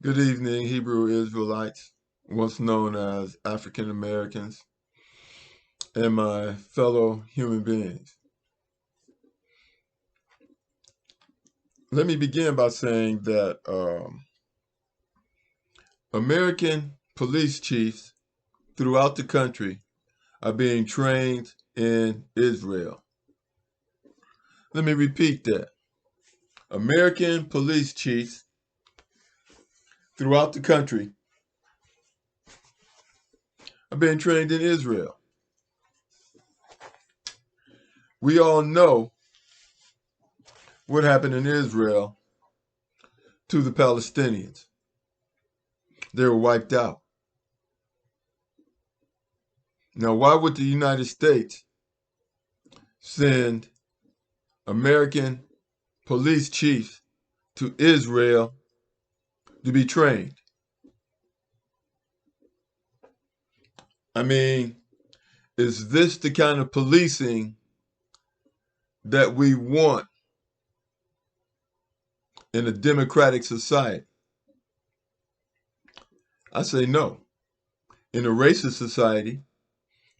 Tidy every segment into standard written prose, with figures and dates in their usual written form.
Good evening, Hebrew Israelites, once known as African Americans, and my fellow human beings. Let me begin by saying that American police chiefs throughout the country are being trained in Israel. Let me repeat that. American police chiefs throughout the country are being trained in Israel. We all know what happened in Israel to the Palestinians. They were wiped out. Now, why would the United States send American police chiefs to Israel to be trained? I mean, is this the kind of policing that we want in a democratic society? I say no. In a racist society,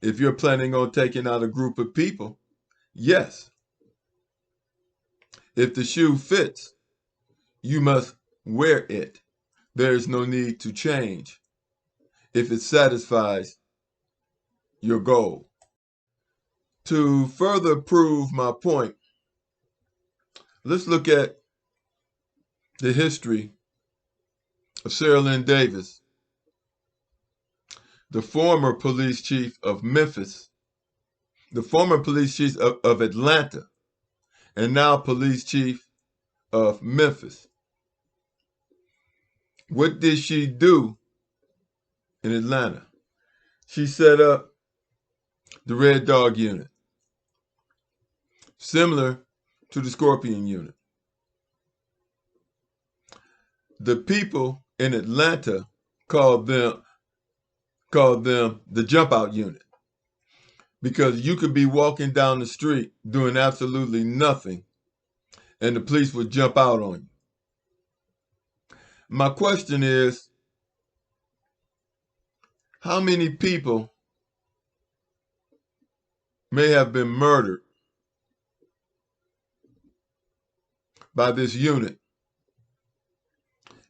if you're planning on taking out a group of people, yes. If the shoe fits, you must wear it. There is no need to change if it satisfies your goal. To further prove my point, let's look at the history of Cerelyn Davis, the former police chief of Memphis, the former police chief of Atlanta, and now police chief of Memphis. What did she do in Atlanta? She set up the Red Dog Unit, similar to the Scorpion Unit. The people in Atlanta called them the Jump Out Unit because you could be walking down the street doing absolutely nothing and the police would jump out on you. My question is, how many people may have been murdered by this unit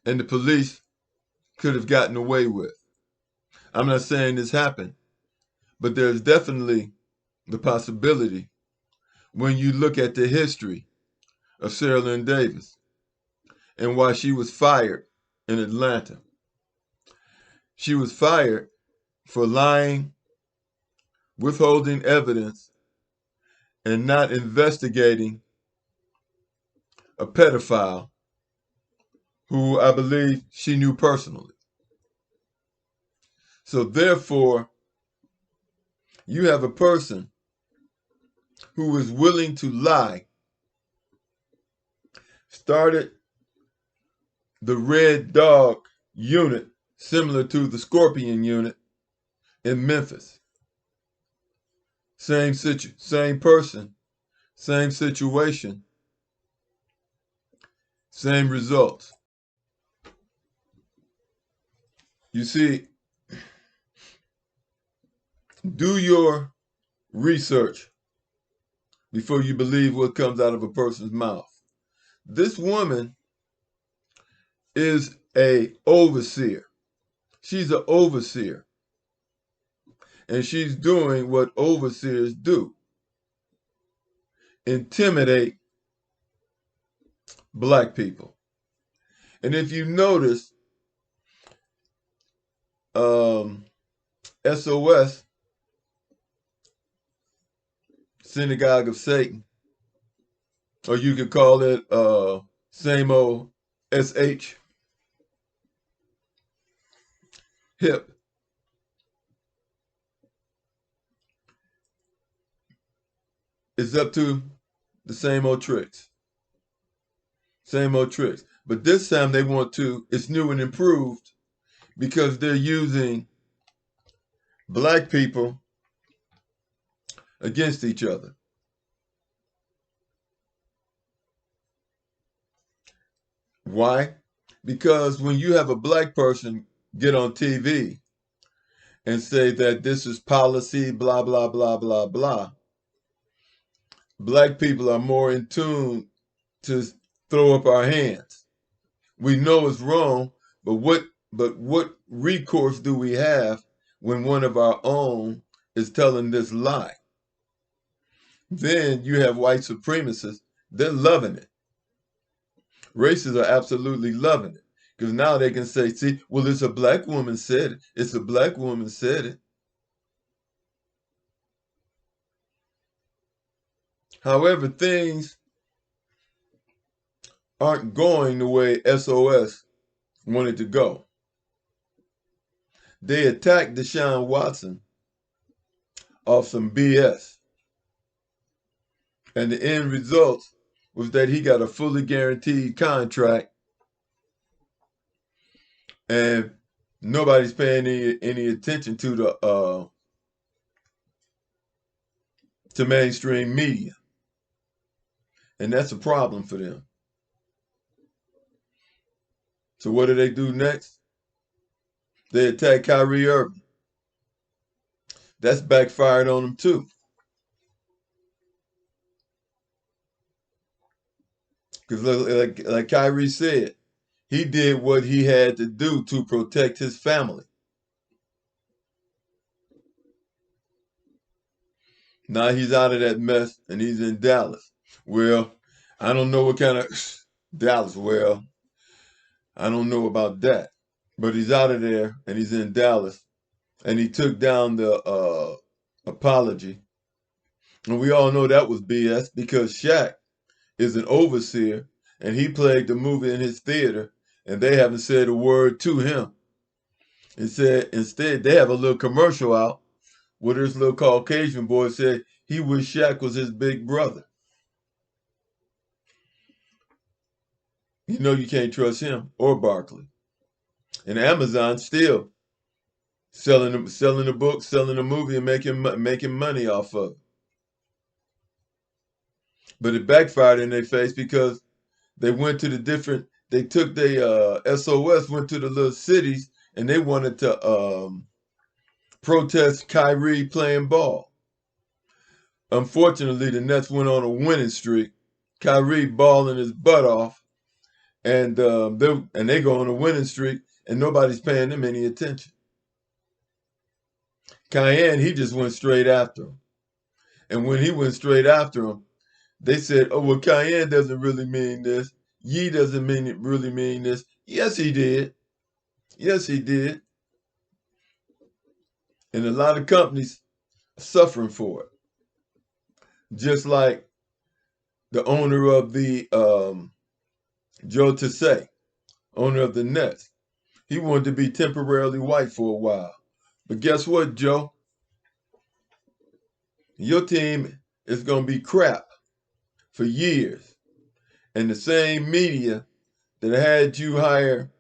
and the police could have gotten away with? I'm not saying this happened, but there's definitely the possibility when you look at the history of Cerelyn Davis and why she was fired in Atlanta. She was fired for lying, withholding evidence, and not investigating a pedophile who I believe she knew personally. So therefore, you have a person who is willing to lie, started the Red Dog Unit, similar to the Scorpion Unit in Memphis. Same person, same situation, same results. You see, do your research before you believe what comes out of a person's mouth. This woman is a overseer. She's an overseer. And she's doing what overseers do. Intimidate black people. And if you notice, SOS, Synagogue of Satan, or you could call it same old SH, hip. It's up to the same old tricks. Same old tricks. But this time they want to, it's new and improved because they're using black people against each other. Why? Because when you have a black person get on TV and say that this is policy, blah, blah, blah, blah, blah, black people are more in tune to throw up our hands. We know it's wrong, but what recourse do we have when one of our own is telling this lie? Then you have white supremacists, they're loving it. Racists are absolutely loving it. Because now they can say, see, well, it's a black woman said it. It's a black woman said it. However, things aren't going the way SOS wanted to go. They attacked Deshaun Watson off some BS. And the end result was that he got a fully guaranteed contract and nobody's paying any attention to the to mainstream media. And that's a problem for them. So what do they do next? They attack Kyrie Irving. That's backfired on them too. Because like Kyrie said, he did what he had to do to protect his family. Now he's out of that mess and he's in Dallas. Well, I don't know what kind of Dallas. Well, I don't know about that. But he's out of there and he's in Dallas. And he took down the apology. And we all know that was BS because Shaq is an overseer and he played the movie in his theater and they haven't said a word to him. Instead, they have a little commercial out where this little Caucasian boy said he wished Shaq was his big brother. You know you can't trust him or Barkley. And Amazon still selling the book, selling the movie, and making money off of it. But it backfired in their face because they took their SOS, went to the little cities, and they wanted to protest Kyrie playing ball. Unfortunately, the Nets went on a winning streak. Kyrie balling his butt off, and they go on a winning streak, and nobody's paying them any attention. Cayenne, he just went straight after him. And when he went straight after him, they said, oh, well, Cayenne doesn't really mean this. Ye doesn't really mean this. Yes, he did. Yes, he did. And a lot of companies are suffering for it. Just like the owner of the Joe Tsai, owner of the Nets. He wanted to be temporarily white for a while. But guess what, Joe? Your team is going to be crap for years. And the same media that had you hire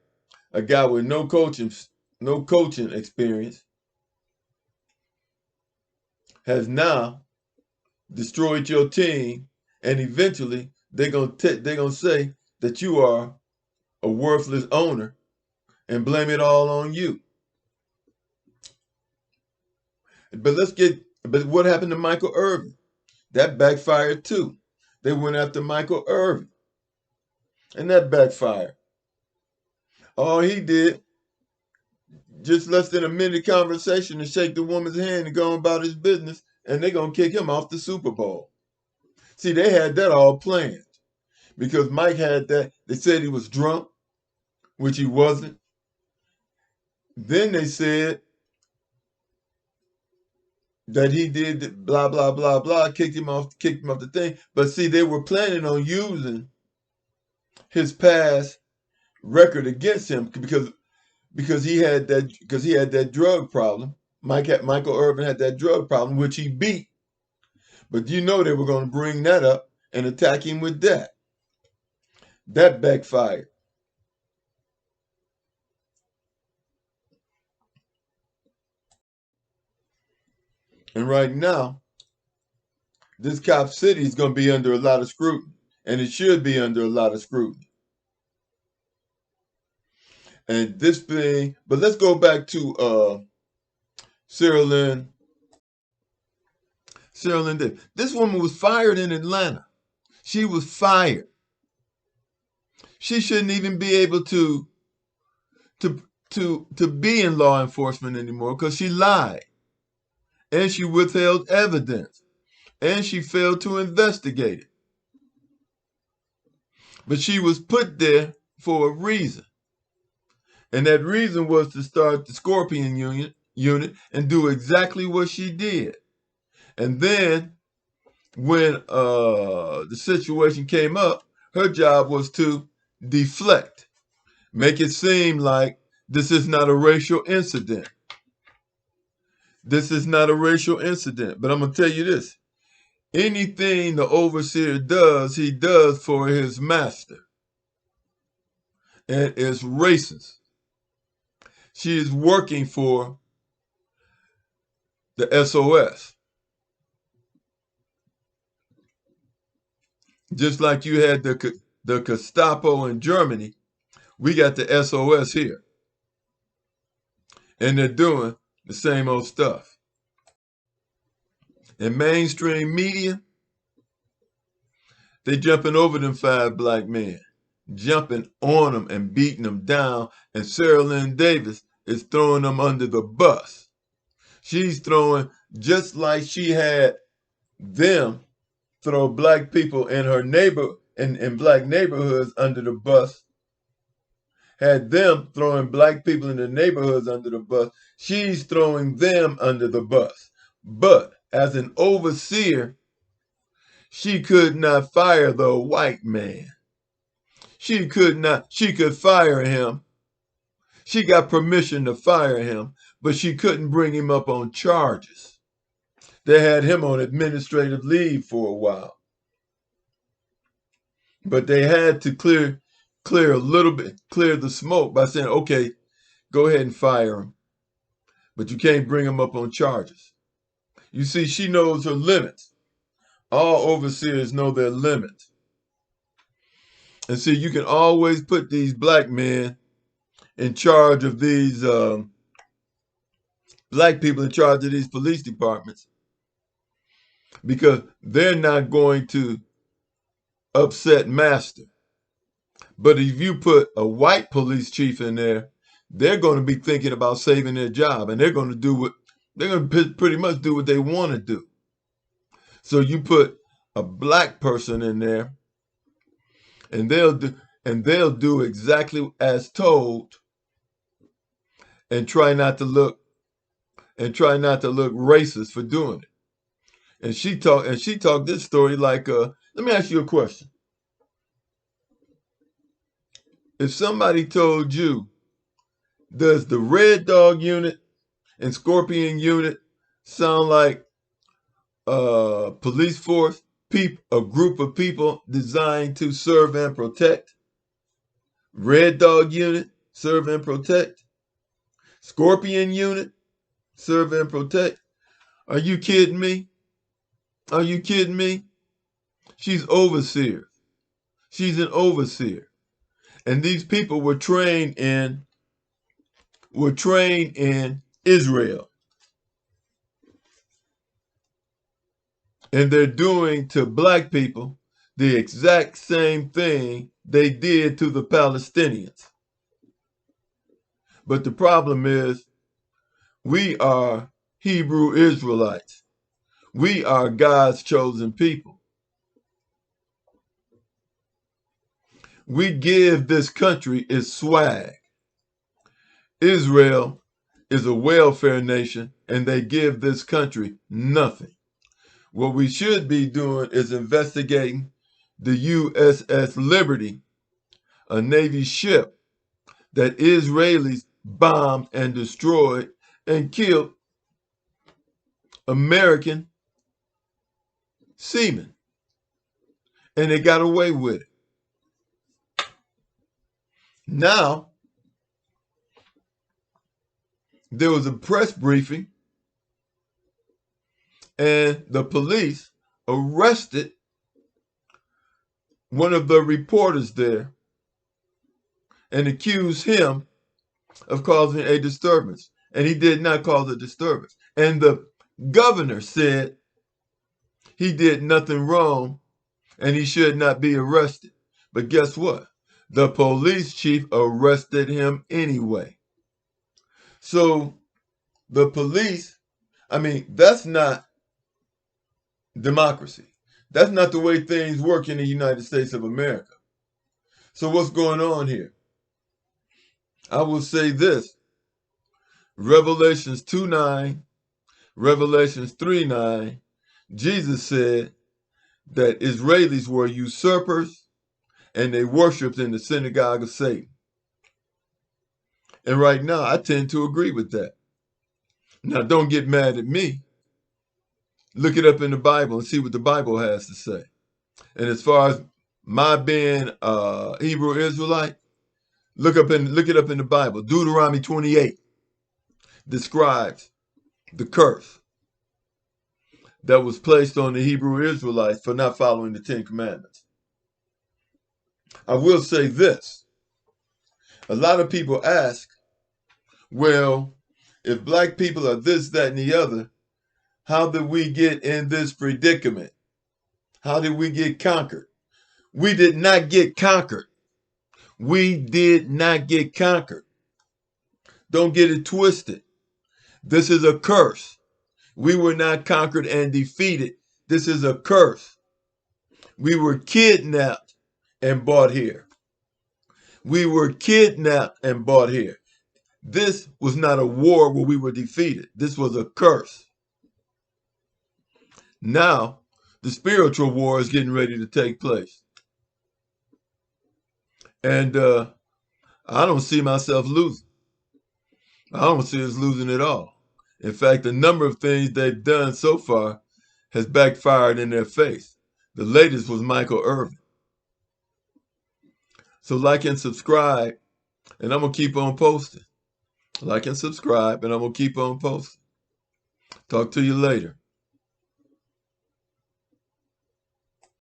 a guy with no coaching experience has now destroyed your team, and eventually they're gonna say that you are a worthless owner and blame it all on you. But what happened to Michael Irvin? That backfired too. They went after Michael Irvin, and that backfired. All he did, just less than a minute conversation to shake the woman's hand and go about his business, and they're gonna kick him off the Super Bowl. See, they had that all planned because Mike had that. They said he was drunk, which he wasn't. Then they said that he did blah blah blah blah, kicked him off the thing. But see, they were planning on using his past record against him because he had that drug problem. Michael Irvin had that drug problem, which he beat. But you know they were going to bring that up and attack him with that. That backfired. And right now, this cop city is going to be under a lot of scrutiny, and it should be under a lot of scrutiny. And this thing, but let's go back to Cerelyn Davis. This woman was fired in Atlanta. She was fired. She shouldn't even be able to to be in law enforcement anymore because she lied and she withheld evidence and she failed to investigate it. But she was put there for a reason. And that reason was to start the Scorpion unit and do exactly what she did. And then when the situation came up, her job was to deflect, make it seem like this is not a racial incident. This is not a racial incident. But I'm going to tell you this. Anything the overseer does, he does for his master. And it's racist. She is working for the SOS. Just like you had the Gestapo in Germany, we got the SOS here. And they're doing the same old stuff. In mainstream media, they jumping over them 5 black men, jumping on them and beating them down, and Cerelyn Davis is throwing them under the bus. She's throwing, just like she had them throw black people in her in black neighborhoods under the bus, had them throwing black people in the neighborhoods under the bus, she's throwing them under the bus. But as an overseer, she could not fire the white man. She could fire him. She got permission to fire him, but she couldn't bring him up on charges. They had him on administrative leave for a while. But they had to clear a little bit, clear the smoke by saying, okay, go ahead and fire him. But you can't bring him up on charges. You see, she knows her limits. All overseers know their limits. And see, you can always put these black men in charge of these, black people in charge of these police departments because they're not going to upset master. But if you put a white police chief in there, they're going to be thinking about saving their job, and they're going to pretty much do what they want to do. So you put a black person in there, and they'll do exactly as told, and try not to look racist for doing it. And she talked this story like, let me ask you a question. If somebody told you, does the Red Dog unit and Scorpion unit sound like a police force, a group of people designed to serve and protect? Red Dog unit, serve and protect. Scorpion unit, serve and protect. Are you kidding me? Are you kidding me? She's overseer. She's an overseer. And these people were trained in Israel. And they're doing to black people the exact same thing they did to the Palestinians. But the problem is, we are Hebrew Israelites. We are God's chosen people. We give this country its swag. Israel is a welfare nation, and they give this country nothing. What we should be doing is investigating the USS Liberty, a Navy ship that Israelis bombed and destroyed and killed American seamen. And they got away with it. Now, there was a press briefing, and the police arrested one of the reporters there and accused him of causing a disturbance. And he did not cause a disturbance. And the governor said he did nothing wrong and he should not be arrested. But guess what? The police chief arrested him anyway. So the police, that's not democracy. That's not the way things work in the United States of America. So what's going on here? I will say this. Revelations 2:9, Revelations 3:9, Jesus said that Israelis were usurpers and they worshiped in the synagogue of Satan. And right now, I tend to agree with that. Now, don't get mad at me. Look it up in the Bible and see what the Bible has to say. And as far as my being a Hebrew Israelite, look it up in the Bible. Deuteronomy 28 describes the curse that was placed on the Hebrew Israelites for not following the Ten Commandments. I will say this. A lot of people ask, well, if black people are this, that, and the other, how did we get in this predicament? How did we get conquered? We did not get conquered. We did not get conquered. Don't get it twisted. This is a curse. We were not conquered and defeated. This is a curse. We were kidnapped and brought here. We were kidnapped and brought here. This was not a war where we were defeated. This was a curse. Now, the spiritual war is getting ready to take place. And I don't see myself losing. I don't see us losing at all. In fact, a number of things they've done so far has backfired in their face. The latest was Michael Irvin. So like and subscribe, and I'm going to keep on posting. Like and subscribe, and I'm going to keep on posting. Talk to you later.